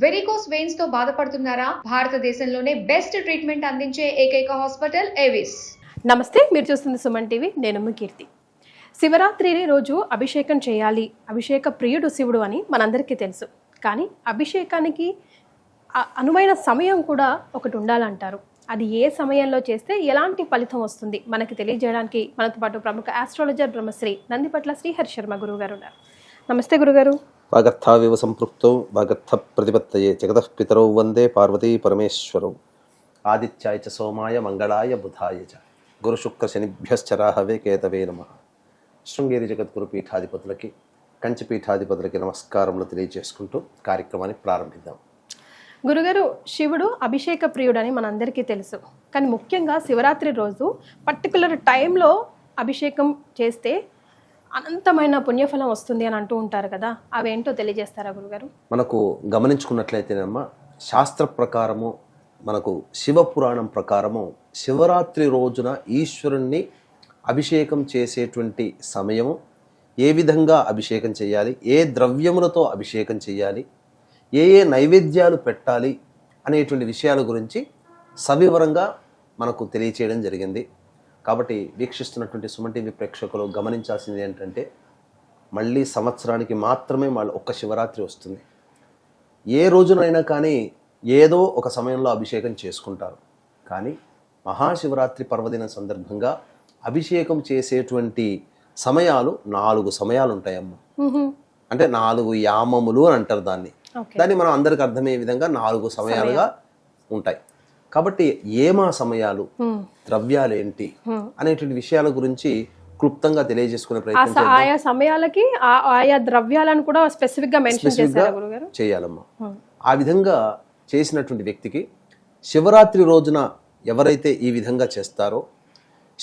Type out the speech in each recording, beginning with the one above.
Varicose veins తో బాధపడుతున్నారా? భారతదేశంలోనే బెస్ట్ ట్రీట్మెంట్ అందించే ఏకైక హాస్పిటల్ ఏవిస్. నమస్తే, మీరు చూస్తుంది సుమన్ టీవీ. నేను మీ కీర్తి. శివరాత్రి రోజు అభిషేకం చేయాలి, అభిషేక ప్రియుడు శివుడు అని మనందరికీ తెలుసు. కానీ అభిషేకానికి అనువైన సమయం కూడా ఒకటి ఉండాలంటారు. అది ఏ సమయంలో చేస్తే ఎలాంటి ఫలితం వస్తుంది మనకి తెలియజేయడానికి మనతో పాటు ప్రముఖ ఆస్ట్రాలజర్ బ్రహ్మశ్రీ నందిపట్ల శ్రీహరి శర్మ గురువు గారు ఉన్నారు. నమస్తే గురుగారు. వాగర్థావివ సంపృక్తౌ వాగర్థ ప్రతిపత్తయే జగతః పితరౌ వందే పార్వతీ పరమేశ్వరౌ. ఆదిత్యాయ చ సోమాయ మంగళాయ బుధాయ చ గురు శుక్ర శనిభ్యశ్చరాహవే కేతవే నమః. శృంగేరి జగద్గురు పీఠాధిపతులకి, కంచి పీఠాధిపతులకి నమస్కారములు తెలియజేసుకుంటూ కార్యక్రమాన్ని ప్రారంభిద్దాం. గురుగారు, శివుడు అభిషేక ప్రియుడని మనందరికీ తెలుసు. కానీ ముఖ్యంగా శివరాత్రి రోజు పర్టికులర్ టైంలో అభిషేకం చేస్తే అనంతమైన పుణ్యఫలం వస్తుంది అని అంటూ ఉంటారు కదా, అవేంటో తెలియజేస్తారా గురుగారు? మనకు గమనించుకున్నట్లయితేనమ్మా, శాస్త్ర ప్రకారము, మనకు శివపురాణం ప్రకారము శివరాత్రి రోజున ఈశ్వరుణ్ణి అభిషేకం చేసేటువంటి సమయము, ఏ విధంగా అభిషేకం చేయాలి, ఏ ద్రవ్యములతో అభిషేకం చేయాలి, ఏ ఏ నైవేద్యాలు పెట్టాలి అనేటువంటి విషయాల గురించి సవివరంగా మనకు తెలియచేయడం జరిగింది. కాబట్టి వీక్షిస్తున్నటువంటి సుమన్ టీవీ ప్రేక్షకులు గమనించాల్సింది ఏంటంటే, మళ్ళీ సంవత్సరానికి మాత్రమే ఒక్క శివరాత్రి వస్తుంది. ఏ రోజునైనా కానీ ఏదో ఒక సమయంలో అభిషేకం చేసుకుంటారు. కానీ మహాశివరాత్రి పర్వదిన సందర్భంగా అభిషేకం చేసేటువంటి సమయాలు 4 సమయాలు ఉంటాయమ్మ. అంటే 4 యామములు అని అంటారు దాన్ని. దాన్ని మనం అందరికి అర్థమయ్యే విధంగా 4 సమయాలుగా ఉంటాయి. కాబట్టి ఏమా సమయాలు, ద్రవ్యాలు ఏంటి అనేటువంటి విషయాల గురించి క్లుప్తంగా తెలియజేసుకునే ప్రయత్నం ఆయా సమయాలకి ఆయా ద్రవ్యాలను కూడా స్పెసిఫిక్ గా మెన్షన్ చేయాలమ్మా. ఆ విధంగా చేసినటువంటి వ్యక్తికి శివరాత్రి రోజున ఎవరైతే ఈ విధంగా చేస్తారో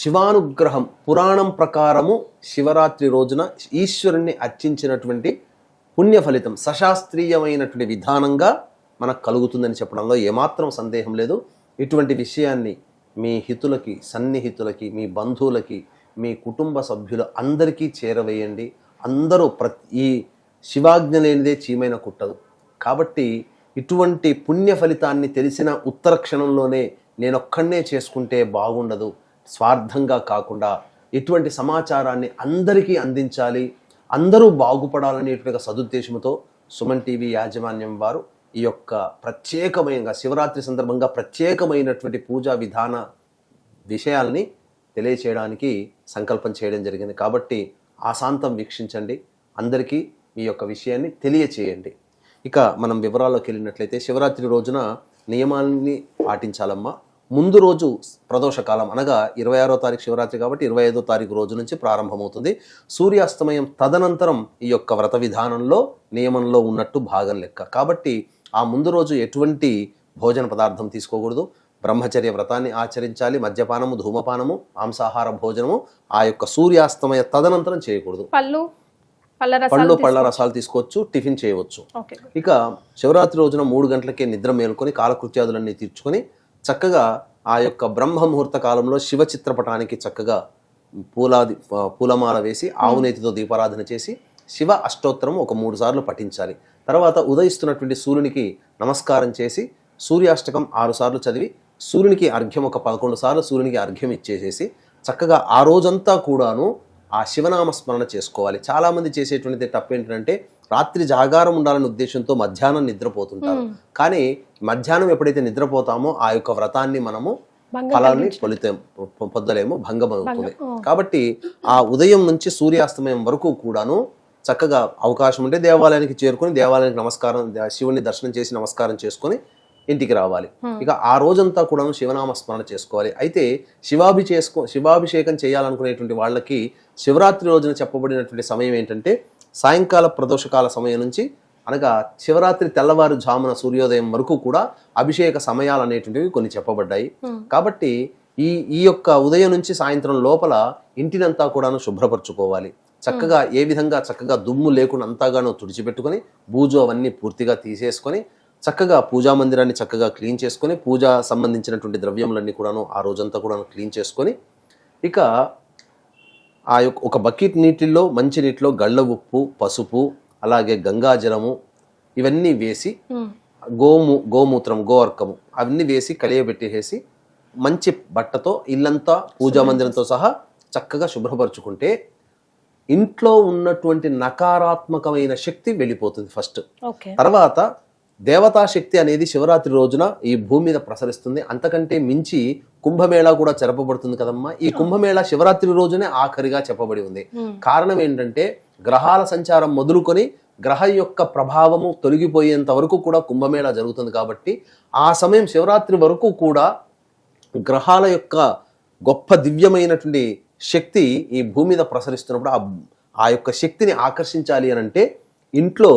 శివానుగ్రహం, పురాణం ప్రకారము శివరాత్రి రోజున ఈశ్వరుణ్ణి అర్చించినటువంటి పుణ్య ఫలితం సశాస్త్రీయమైనటువంటి విధానంగా మనకు కలుగుతుందని చెప్పడంలో ఏమాత్రం సందేహం లేదు. ఇటువంటి విషయాన్ని మీ హితులకి, సన్నిహితులకి, మీ బంధువులకి, మీ కుటుంబ సభ్యులు అందరికీ చేరవేయండి. అందరూ ఈ శివాజ్ఞ లేనిదే చీమైన కుట్టదు. కాబట్టి ఇటువంటి పుణ్య ఫలితాన్ని తెలిసిన ఉత్తర క్షణంలోనే నేనొక్కడనే చేసుకుంటే బాగుండదు, స్వార్థంగా కాకుండా ఇటువంటి సమాచారాన్ని అందరికీ అందించాలి, అందరూ బాగుపడాలనేటువంటి సదుద్దేశంతో సుమన్ టీవీ యాజమాన్యం వారు ఈ యొక్క ప్రత్యేకమైన శివరాత్రి సందర్భంగా ప్రత్యేకమైనటువంటి పూజా విధాన విషయాల్ని తెలియచేయడానికి సంకల్పం చేయడం జరిగింది. కాబట్టి ఆశాంతం వీక్షించండి, అందరికీ ఈ యొక్క విషయాన్ని తెలియచేయండి. ఇక మనం వివరాల్లోకి వెళ్ళినట్లయితే, శివరాత్రి రోజున నియమాల్ని పాటించాలమ్మా. ముందు రోజు ప్రదోషకాలం అనగా 26వ తారీఖు శివరాత్రి కాబట్టి 25వ తారీఖు రోజు నుంచి ప్రారంభమవుతుంది. సూర్యాస్తమయం తదనంతరం ఈ యొక్క వ్రత విధానంలో నియమంలో ఉన్నట్టు భాగం లెక్క. కాబట్టి ఆ ముందు రోజు ఎటువంటి భోజన పదార్థం తీసుకోకూడదు. బ్రహ్మచర్య వ్రతాన్ని ఆచరించాలి. మద్యపానము, ధూమపానము, మాంసాహార భోజనము ఆ యొక్క సూర్యాస్తమయ తదనంతరం చేయకూడదు. పళ్ళ రసాలు తీసుకోవచ్చు, టిఫిన్ చేయవచ్చు. ఇక శివరాత్రి రోజున 3 గంటలకే నిద్ర మేలుకొని కాలకృత్యాదులన్నీ తీర్చుకొని చక్కగా ఆ యొక్క బ్రహ్మ ముహూర్త కాలంలో శివ చిత్రపటానికి చక్కగా పూలమాల వేసి ఆవునేతితో దీపారాధన చేసి శివ అష్టోత్తరం ఒక 3 సార్లు పఠించాలి. తర్వాత ఉదయిస్తున్నటువంటి సూర్యునికి నమస్కారం చేసి సూర్యాష్టకం 6 సార్లు చదివి సూర్యునికి అర్ఘ్యం ఒక 11 సార్లు సూర్యునికి అర్ఘ్యం ఇచ్చేసేసి చక్కగా ఆ రోజంతా కూడాను ఆ శివనామస్మరణ చేసుకోవాలి. చాలామంది చేసేటువంటిది తప్పు ఏంటంటే, రాత్రి జాగారం ఉండాలనే ఉద్దేశంతో మధ్యాహ్నం నిద్రపోతుంటారు. కానీ మధ్యాహ్నం ఎప్పుడైతే నిద్రపోతామో ఆ యొక్క వ్రతాన్ని మనము ఫలాన్ని పొందలేము, భంగమవుతుంది. కాబట్టి ఆ ఉదయం నుంచి సూర్యాస్తమయం వరకు కూడాను చక్కగా అవకాశం ఉంటే దేవాలయానికి చేరుకొని దేవాలయానికి నమస్కారం, శివుని దర్శనం చేసి నమస్కారం చేసుకొని ఇంటికి రావాలి. ఇక ఆ రోజంతా కూడా శివనామస్మరణ చేసుకోవాలి. అయితే శివాభిషేకం చేయాలనుకునేటువంటి వాళ్ళకి శివరాత్రి రోజున చెప్పబడినటువంటి సమయం ఏంటంటే, సాయంకాల ప్రదోషకాల సమయం నుంచి అనగా శివరాత్రి తెల్లవారుజామున సూర్యోదయం వరకు కూడా అభిషేక సమయాలు అనేటువంటివి కొన్ని చెప్పబడ్డాయి. కాబట్టి ఈ యొక్క ఉదయం నుంచి సాయంత్రం లోపల ఇంటినంతా కూడాను శుభ్రపరచుకోవాలి. చక్కగా ఏ విధంగా చక్కగా దుమ్ము లేకుండా అంతాగానో తుడిచిపెట్టుకొని బూజు అవన్నీ పూర్తిగా తీసేసుకొని చక్కగా పూజా మందిరాన్ని చక్కగా క్లీన్ చేసుకొని పూజ సంబంధించినటువంటి ద్రవ్యములన్నీ కూడాను ఆ రోజంతా కూడా క్లీన్ చేసుకొని ఇక ఆ యొక్క ఒక బకెట్ నీటిల్లో మంచి నీటిలో గళ్ళ ఉప్పు, పసుపు, అలాగే గంగాజలము ఇవన్నీ వేసి గోమూత్రం, గోవర్కము అవన్నీ వేసి కలియబెట్టేసి మంచి బట్టతో ఇల్లంతా పూజా మందిరంతో సహా చక్కగా శుభ్రపరచుకుంటే ఇంట్లో ఉన్నటువంటి నకారాత్మకమైన శక్తి వెళ్ళిపోతుంది ఫస్ట్. తర్వాత దేవతా శక్తి అనేది శివరాత్రి రోజున ఈ భూమి మీద ప్రసరిస్తుంది. అంతకంటే మించి కుంభమేళా కూడా జరపబడుతుంది కదమ్మా. ఈ కుంభమేళా శివరాత్రి రోజునే ఆఖరిగా చెప్పబడి ఉంది. కారణం ఏంటంటే గ్రహాల సంచారం మొదలుకొని గ్రహ యొక్క ప్రభావము తొలగిపోయేంత వరకు కూడా కుంభమేళా జరుగుతుంది. కాబట్టి ఆ సమయం శివరాత్రి వరకు కూడా గ్రహాల యొక్క గొప్ప దివ్యమైనటువంటి శక్తి ఈ భూమి మీద ప్రసరిస్తున్నప్పుడు ఆ యొక్క శక్తిని ఆకర్షించాలి అని అంటే ఇంట్లో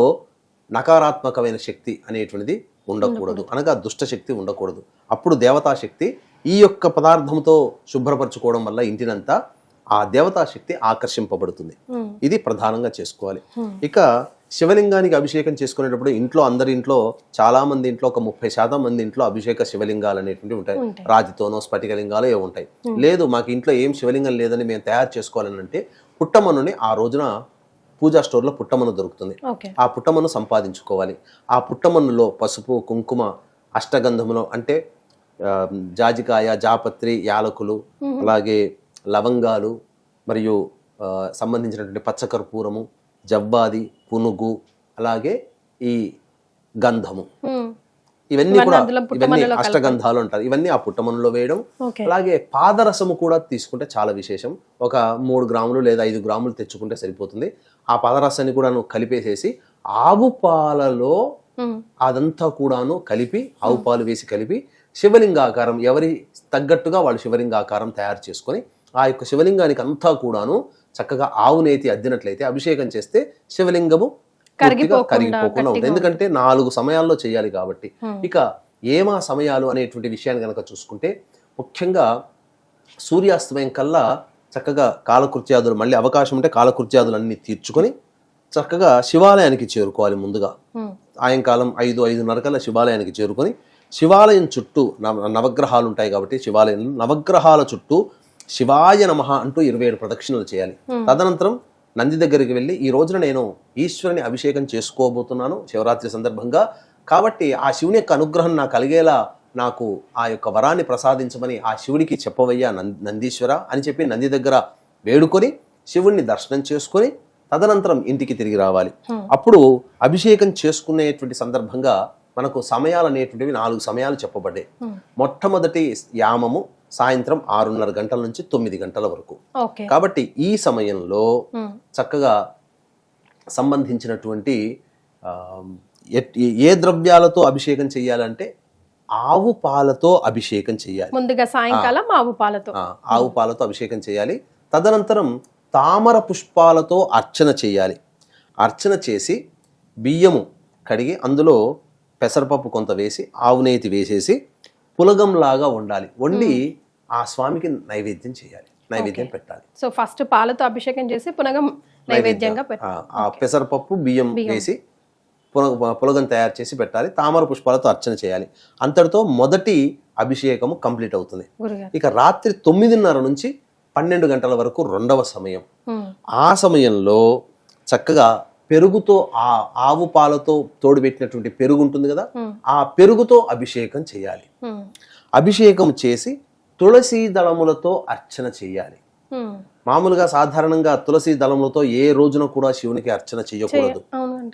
నకారాత్మకమైన శక్తి అనేటువంటిది ఉండకూడదు, అనగా దుష్ట శక్తి ఉండకూడదు. అప్పుడు దేవతా శక్తి ఈ యొక్క పదార్థంతో శుభ్రపరచుకోవడం వల్ల ఇంటినంతా ఆ దేవతా శక్తి ఆకర్షింపబడుతుంది. ఇది ప్రధానంగా చేసుకోవాలి. ఇక శివలింగానికి అభిషేకం చేసుకునేటప్పుడు ఇంట్లో అందరి ఇంట్లో చాలా మంది ఇంట్లో ఒక 30% మంది ఇంట్లో అభిషేక శివలింగాలు అనేటువంటివి ఉంటాయి. రాతితోనో స్ఫటికలింగాలు ఏవో ఉంటాయి. లేదు మాకు ఇంట్లో ఏం శివలింగం లేదని మేము తయారు చేసుకోవాలని అంటే పుట్టమన్నుని ఆ రోజున పూజా స్టోర్లో పుట్టమన్ను దొరుకుతుంది. ఆ పుట్టమన్ను సంపాదించుకోవాలి. ఆ పుట్టమన్నులో పసుపు, కుంకుమ, అష్టగంధములో అంటే జాజికాయ, జాపత్రి, యాలకులు, అలాగే లవంగాలు మరియు సంబంధించినటువంటి పచ్చకర్పూరము, జవ్వాది, పునుగు, అలాగే ఈ గంధము, ఇవన్నీ కూడా ఇవన్నీ అష్టగంధాలు అంటారు. ఇవన్నీ ఆ పుట్టమన్నులో వేయడం. అలాగే పాదరసము కూడా తీసుకుంటే చాలా విశేషం. ఒక 3 గ్రాములు లేదా 5 గ్రాములు తెచ్చుకుంటే సరిపోతుంది. ఆ పాదరసాన్ని కూడా కలిపేసేసి ఆవు పాలలో అదంతా కూడాను కలిపి, ఆవు పాలు వేసి కలిపి శివలింగాకారం ఎవరి తగ్గట్టుగా వాళ్ళు శివలింగాకారం తయారు చేసుకొని ఆ యొక్క శివలింగానికి అంతా కూడాను చక్కగా ఆవు నేతి అద్దినట్లయితే అభిషేకం చేస్తే శివలింగము కరిగిపోకుండా ఉంటుంది. ఎందుకంటే 4 సమయాల్లో చేయాలి కాబట్టి. ఇక ఏమా సమయాలు అనేటువంటి విషయాన్ని కనుక చూసుకుంటే ముఖ్యంగా సూర్యాస్తమయం కల్లా చక్కగా కాలకృత్యాదులు, మళ్ళీ అవకాశం ఉంటే కాలకృత్యాదులు అన్ని తీర్చుకొని చక్కగా శివాలయానికి చేరుకోవాలి. ముందుగా సాయంకాలం 5-5:30 కల్లా శివాలయానికి చేరుకొని శివాలయం చుట్టూ నవగ్రహాలు ఉంటాయి కాబట్టి శివాలయం నవగ్రహాల చుట్టూ శివాయ నమః అంటూ 27 ప్రదక్షిణలు చేయాలి. తదనంతరం నంది దగ్గరికి వెళ్ళి ఈ రోజున నేను ఈశ్వరుని అభిషేకం చేసుకోబోతున్నాను శివరాత్రి సందర్భంగా, కాబట్టి ఆ శివుని యొక్క అనుగ్రహం నాకు కలిగేలా నాకు ఆ యొక్క వరాన్ని ప్రసాదించమని ఆ శివుడికి చెప్పవయ్యా నందీశ్వర అని చెప్పి నంది దగ్గర వేడుకొని శివుణ్ణి దర్శనం చేసుకొని తదనంతరం ఇంటికి తిరిగి రావాలి. అప్పుడు అభిషేకం చేసుకునేటువంటి సందర్భంగా మనకు సమయాలు అనేటువంటివి 4 సమయాలు చెప్పబడ్డాయి. మొట్టమొదటి యామము సాయంత్రం 6:30 గంటల నుంచి 9 గంటల వరకు. కాబట్టి ఈ సమయంలో చక్కగా సంబంధించినటువంటి ఏ ద్రవ్యాలతో అభిషేకం చేయాలంటే ఆవు పాలతో అభిషేకం చేయాలి. ముందుగా సాయంకాలం ఆవు పాలతో అభిషేకం చేయాలి. తదనంతరం తామర పుష్పాలతో అర్చన చేయాలి. అర్చన చేసి బియ్యము కడిగి అందులో పెసరపప్పు కొంత వేసి ఆవు నేతి వేసేసి పులగంలాగా వండాలి. వండి ఆ స్వామికి నైవేద్యం చేయాలి, నైవేద్యం పెట్టాలి. సో ఫస్ట్ పాలతో అభిషేకం చేసి పులగం నైవేద్యంగా పెట్టాలి. ఆ పెసరపప్పు బియ్యం వేసి పులగం తయారు చేసి పెట్టాలి. తామర పుష్పాలతో అర్చన చేయాలి. అంతటితో మొదటి అభిషేకము కంప్లీట్ అవుతుంది. ఇక రాత్రి 9:30 నుంచి 12 గంటల వరకు 2వ సమయం. ఆ సమయంలో చక్కగా పెరుగుతో ఆ ఆవు పాలతో తోడుపెట్టినటువంటి పెరుగు ఉంటుంది కదా, ఆ పెరుగుతో అభిషేకం చేయాలి. అభిషేకం చేసి తులసి దళములతో అర్చన చేయాలి. మామూలుగా సాధారణంగా తులసి దళములతో ఏ రోజున కూడా శివునికి అర్చన చేయకూడదు,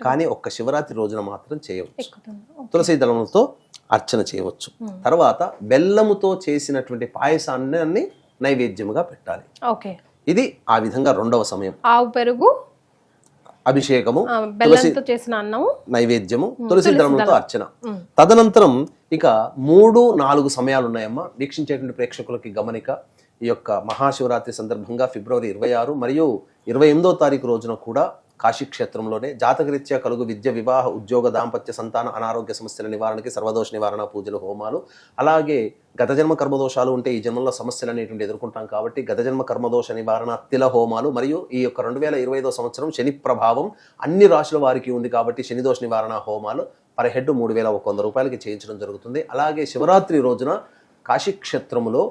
కానీ ఒక్క శివరాత్రి రోజున మాత్రం చేయవచ్చు. తులసి దళములతో అర్చన చేయవచ్చు. తర్వాత బెల్లముతో చేసినటువంటి పాయసాన్ని నైవేద్యముగా పెట్టాలి. ఇది ఆ విధంగా 2వ సమయం. ఆవు పెరుగు, అభిషేకము, బెల్లంతో చేసిన అన్నము, నైవేద్యము, తులసి దళములతో అర్చన. తదనంతరం ఇక 3-4 సమయాలు ఉన్నాయమ్మా. వీక్షించేటువంటి ప్రేక్షకులకి గమనిక, ఈ యొక్క మహాశివరాత్రి సందర్భంగా ఫిబ్రవరి 26 మరియు 28వ తారీఖు రోజున కూడా కాశీక్షేత్రంలోనే జాతకరీత్యా కలుగు విద్య, వివాహ, ఉద్యోగ, దాంపత్య, సంతాన, అనారోగ్య సమస్యల నివారణకి సర్వదోష నివారణ పూజలు, హోమాలు, అలాగే గత జన్మ కర్మదోషాలు ఉంటే ఈ జన్మలో సమస్యలు అనేటువంటి ఎదుర్కొంటాం కాబట్టి గత జన్మ కర్మదోష నివారణ తిల హోమాలు, మరియు ఈ యొక్క 2025వ సంవత్సరం శని ప్రభావం అన్ని రాశుల వారికి ఉంది కాబట్టి శని దోష నివారణ హోమాలు పర్ హెడ్ 3,100 రూపాయలకి చేయించడం జరుగుతుంది. అలాగే శివరాత్రి రోజున కాశీక్షేత్రములో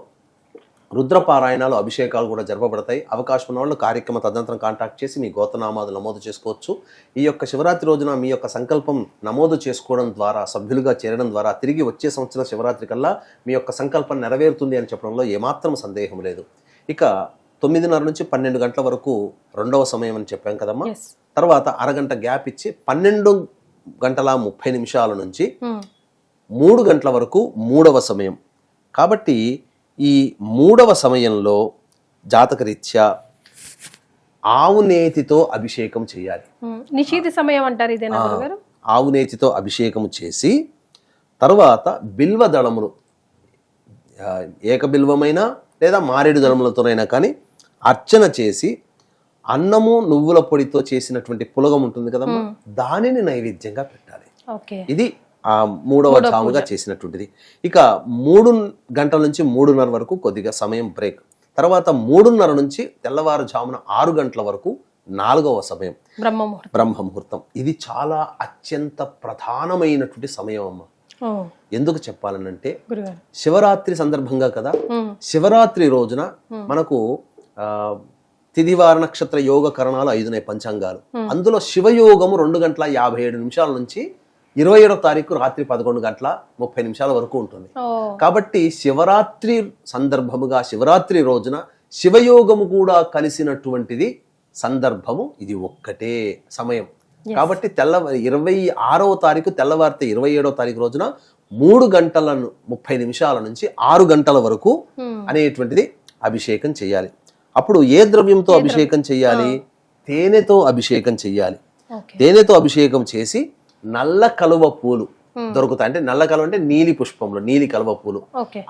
రుద్రపారాయణాలు అభిషేకాలు కూడా జరపబడతాయి. అవకాశం ఉన్న వాళ్ళు కార్యక్రమ తదనంతరం కాంటాక్ట్ చేసి మీ గోత్రనామాలు నమోదు చేసుకోవచ్చు. ఈ యొక్క శివరాత్రి రోజున మీ యొక్క సంకల్పం నమోదు చేసుకోవడం ద్వారా, సభ్యులుగా చేరడం ద్వారా తిరిగి వచ్చే సంవత్సరం శివరాత్రి కల్లా మీ యొక్క సంకల్పం నెరవేరుతుంది అని చెప్పడంలో ఏమాత్రం సందేహం లేదు. ఇక 9:30 నుంచి 12 గంటల వరకు రెండవ సమయం అని చెప్పాం కదమ్మా. తర్వాత అరగంట గ్యాప్ ఇచ్చి 12:30 నుంచి 3 గంటల వరకు మూడవ సమయం. కాబట్టి ఈ మూడవ సమయంలో జాతకరీత్యా ఆవు నేతితో అభిషేకం చేయాలి. నిషేధ సమయం అంటారు ఇదేనా గురుగారు? ఆవు నేతితో అభిషేకం చేసి తర్వాత బిల్వ దళములు, ఏక బిల్వమైనా లేదా మారేడు దళములతోనైనా కానీ అర్చన చేసి అన్నము నువ్వుల పొడితో చేసినటువంటి పులగం ఉంటుంది కదమ్మా, దానిని నైవేద్యంగా పెట్టాలి. ఇది ఆ మూడవ జాముగా చేసినటువంటిది. ఇక 3 గంటల నుంచి 3:30 వరకు కొద్దిగా సమయం బ్రేక్. తర్వాత 3:30 నుంచి తెల్లవారుజామున 6 గంటల వరకు 4వ సమయం బ్రహ్మముహూర్తం. ఇది చాలా అత్యంత ప్రధానమైనటువంటి సమయం అమ్మ. ఎందుకు చెప్పాలనంటే శివరాత్రి సందర్భంగా కదా, శివరాత్రి రోజున మనకు తిదివార నక్షత్ర యోగ కరణాలు 5 పంచాంగాలు. అందులో శివయోగము 2:57 నుంచి 27వ తారీఖు రాత్రి 11:30 వరకు ఉంటుంది. కాబట్టి శివరాత్రి సందర్భముగా శివరాత్రి రోజున శివయోగము కూడా కలిసినటువంటిది సందర్భము ఇది ఒక్కటే సమయం. కాబట్టి 26వ తారీఖు తెల్లవారితే 27వ తారీఖు రోజున 3:30 నుంచి 6 గంటల వరకు అనేటువంటిది అభిషేకం చేయాలి. అప్పుడు ఏ ద్రవ్యంతో అభిషేకం చేయాలి? తేనెతో అభిషేకం చేయాలి. తేనెతో అభిషేకం చేసి నల్ల కలువ పూలు దొరుకుతాయి. అంటే నల్ల కలువ అంటే నీలి పుష్పంలో, నీలి కలువ పూలు,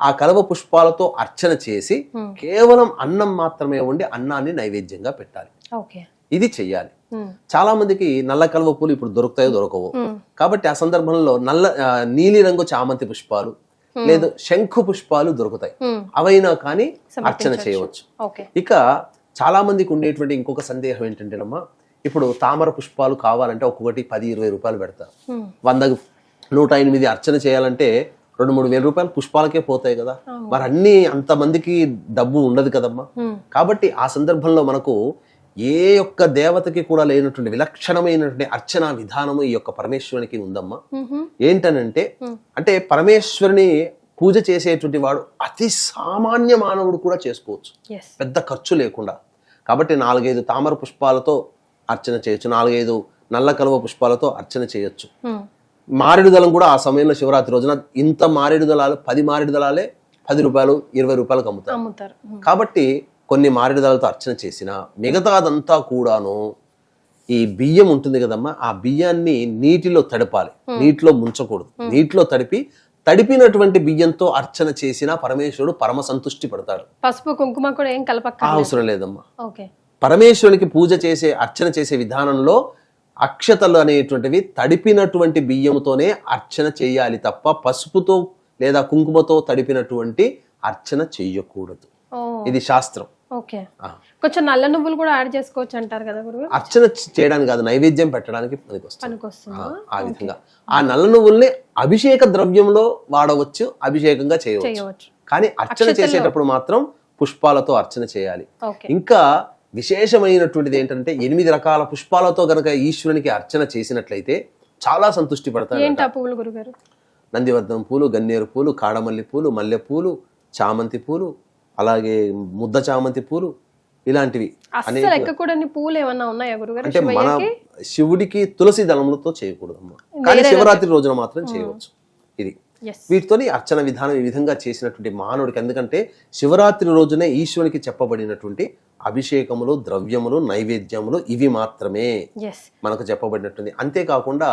ఆ కలువ పుష్పాలతో అర్చన చేసి కేవలం అన్నం మాత్రమే వండి అన్నాన్ని నైవేద్యంగా పెట్టాలి. ఇది చెయ్యాలి. చాలా మందికి నల్ల కలువ పూలు ఇప్పుడు దొరుకుతాయో దొరకవో. కాబట్టి ఆ సందర్భంలో నీలి రంగు చామంతి పుష్పాలు లేదు శంఖు పుష్పాలు దొరుకుతాయి. అవైనా కానీ అర్చన చేయవచ్చు. ఇక చాలా మందికి ఉండేటువంటి ఇంకొక సందేహం ఏంటంటేనమ్మా, ఇప్పుడు తామర పుష్పాలు కావాలంటే ఒక్కొక్కటి 10-20 రూపాయలు పెడతారు. 100-108 అర్చన చేయాలంటే 2-3 వేల రూపాయలు పుష్పాలకే పోతాయి కదా. మరి అన్ని అంతమందికి డబ్బు ఉండదు కదమ్మా. కాబట్టి ఆ సందర్భంలో మనకు ఏ యొక్క దేవతకి కూడా లేనటువంటి విలక్షణమైనటువంటి అర్చన విధానము ఈ యొక్క పరమేశ్వరునికి ఉందమ్మా. ఏంటనంటే, అంటే పరమేశ్వరుని పూజ చేసేటువంటి వాడు అతి సామాన్య మానవుడు కూడా చేసుకోవచ్చు, పెద్ద ఖర్చు లేకుండా. కాబట్టి 4-5 తామర పుష్పాలతో అర్చన చేయొచ్చు, 4-5 నల్ల కలువ పుష్పాలతో అర్చన చేయొచ్చు. మారేడు దళం కూడా ఆ సమయంలో శివరాత్రి రోజున ఇంత మారేడు దళాలు 10 మారేడు దళాలే 10 రూపాయలు 20 రూపాయలకు అమ్ముతారు. కాబట్టి కొన్ని మారేడు దళాలతో అర్చన చేసిన మిగతాదంతా కూడాను ఈ బియ్యం ఉంటుంది కదమ్మా, ఆ బియ్యాన్ని నీటిలో తడపాలి, నీటిలో ముంచకూడదు. నీటిలో తడిపినటువంటి బియ్యంతో అర్చన చేసిన పరమేశ్వరుడు పరమ సంతుష్టి పడతాడు. పసుపు కుంకుమ కూడా ఏం కలపక అవసరం లేదమ్మా. పరమేశ్వరునికి పూజ చేసే అర్చన చేసే విధానంలో అక్షతలు అనేటువంటివి తడిపినటువంటి బియ్యంతోనే అర్చన చేయాలి తప్ప పసుపుతో లేదా కుంకుమతో తడిపినటువంటి అర్చన చెయ్యకూడదు. ఇది శాస్త్రం. కొంచెం నల్ల నువ్వులు కూడా యాడ్ చేసుకోవచ్చు అంటారు కదా గురువు. అర్చన చేయడానికి కాదు, నైవేద్యం పెట్టడానికి పనికొస్తుంది. ఆ విధంగా ఆ నల్ల నువ్వుల్ని అభిషేక ద్రవ్యంలో వాడవచ్చు, అభిషేకంగా చేయవచ్చు. కానీ అర్చన చేసేటప్పుడు మాత్రం పుష్పాలతో అర్చన చేయాలి. ఇంకా విశేషమైనటువంటిది ఏంటంటే 8 రకాల పుష్పాలతో గనక ఈశ్వరునికి అర్చన చేసినట్లయితే చాలా సంతుష్టి పడతారు. నందివర్ధనం పూలు, గన్నేరు పూలు, కాడమల్లి పూలు, మల్లె పూలు, చామంతి పూలు, అలాగే ముద్ద చామంతి పూలు, ఇలాంటివి పూలు ఏమన్నా ఉన్నాయా గురుగారు? అంటే మన శివుడికి తులసి దళములతో చేయకూడదమ్మా, కానీ శివరాత్రి రోజున మాత్రం చేయవచ్చు. ఇది వీటితో అర్చన విధానం ఈ విధంగా చేసినటువంటి మానవుడికి, ఎందుకంటే శివరాత్రి రోజునే ఈశ్వరునికి చెప్పబడినటువంటి అభిషేకములు, ద్రవ్యములు, నైవేద్యములు ఇవి మాత్రమే మనకు చెప్పబడినట్టుంది. అంతేకాకుండా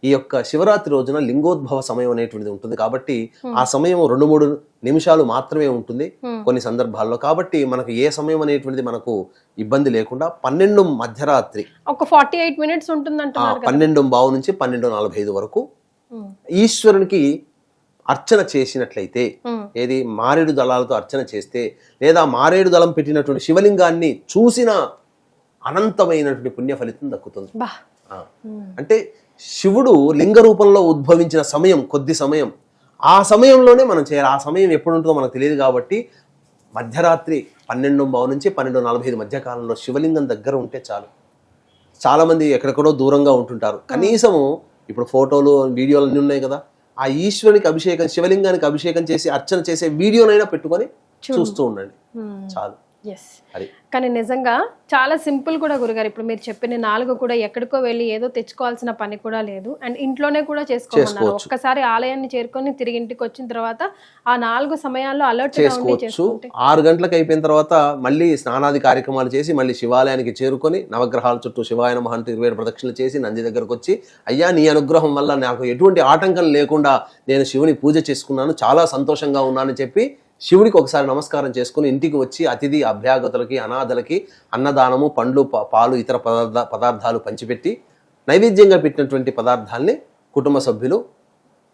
ఈ యొక్క శివరాత్రి రోజున లింగోద్భవ సమయం అనేటువంటిది ఉంటుంది. కాబట్టి ఆ సమయం 2-3 నిమిషాలు మాత్రమే ఉంటుంది కొన్ని సందర్భాల్లో. కాబట్టి మనకు ఏ సమయం అనేటువంటిది మనకు ఇబ్బంది లేకుండా 12 మధ్యరాత్రి ఒక 48 మినిట్స్ ఉంటుంది, 12:15 నుంచి 12:45 వరకు ఈశ్వరునికి అర్చన చేసినట్లయితే, ఏది మారేడు దళాలతో అర్చన చేస్తే లేదా మారేడు దళం పెట్టినటువంటి శివలింగాన్ని చూసిన అనంతమైనటువంటి పుణ్య ఫలితం దక్కుతుంది. అంటే శివుడు లింగ రూపంలో ఉద్భవించిన సమయం కొద్ది సమయం, ఆ సమయంలోనే మనం చేయాలి. ఆ సమయం ఎప్పుడు ఉంటుందో మనకు తెలియదు కాబట్టి మధ్యరాత్రి 12:15 నుంచి 12:45 మధ్య కాలంలో శివలింగం దగ్గర ఉంటే చాలు. చాలామంది ఎక్కడెక్కడో దూరంగా ఉంటుంటారు, కనీసము ఇప్పుడు ఫోటోలు వీడియోలు అన్నీ ఉన్నాయి కదా, ఆ ఈశ్వరునికి అభిషేకం, శివలింగానికి అభిషేకం చేసి అర్చన చేసే వీడియోనైనా పెట్టుకొని చూస్తూ ఉండండి చాలు. ఎస్, అది కానీ నిజంగా చాలా సింపుల్ కూడా గురుగారు. ఇప్పుడు మీరు చెప్పిన 4 కూడా ఎక్కడికో వెళ్ళి ఏదో తెచ్చుకోవాల్సిన పని కూడా లేదు, అండ్ ఇంట్లోనే కూడా చేసుకోమన్నారు. ఒక్కసారి ఆలయాన్ని చేరుకొని తిరిగి ఇంటికి వచ్చిన తర్వాత ఆ 4 సమయాల్లో అలర్ట్ గా ఉండి చేసుకోవచ్చు. 6 గంటలకు అయిపోయిన తర్వాత మళ్ళీ స్నానాది కార్యక్రమాలు చేసి మళ్ళీ శివాలయానికి చేరుకొని నవగ్రహాల చుట్టూ శివాయ నమః అంటూ 27 ప్రదక్షిణలు చేసి నంది దగ్గరకు వచ్చి, అయ్యా నీ అనుగ్రహం వల్ల నాకు ఎటువంటి ఆటంకం లేకుండా నేను శివుని పూజ చేసుకున్నాను, చాలా సంతోషంగా ఉన్నానని చెప్పి శివుడికి ఒకసారి నమస్కారం చేసుకుని ఇంటికి వచ్చి అతిథి అభ్యాగతులకి అనాథలకి అన్నదానము, పండ్లు, పాలు, ఇతర పదార్థాలు పంచిపెట్టి నైవేద్యంగా పెట్టినటువంటి పదార్థాలని కుటుంబ సభ్యులు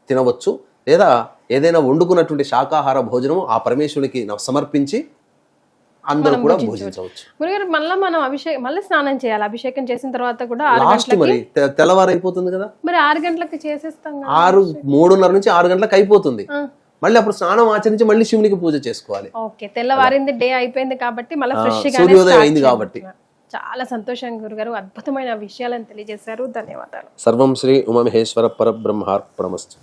తినవచ్చు. లేదా ఏదైనా వండుకున్నటువంటి శాకాహార భోజనం ఆ పరమేశ్వరునికి సమర్పించి అందరూ కూడా భోజించవచ్చు. గురుగారు మనం మళ్ళీ స్నానం చేయాలి. అభిషేకం చేసిన తర్వాత కూడా 6 లాస్ట్ మరి తెల్లవారైపోతుంది కదా, మరి 6 గంటలకు చేసేస్తాం. 3:30 నుంచి 6 గంటలకు అయిపోతుంది. మళ్ళీ అప్పుడు స్నానం ఆచరించి మళ్ళీ శివునికి పూజ చేసుకోవాలి. ఓకే, తెల్లవారింది, డే అయిపోయింది కాబట్టి మళ్ళీ ఫ్రెష్ గా సూర్యోదయం అయింది కాబట్టి. చాలా సంతోషం గురుగారు, అద్భుతమైన విషయాలను తెలియజేశారు. ధన్యవాదాలు. సర్వం శ్రీ ఉమామహేశ్వర పరబ్రహ్మార్పణమస్తు.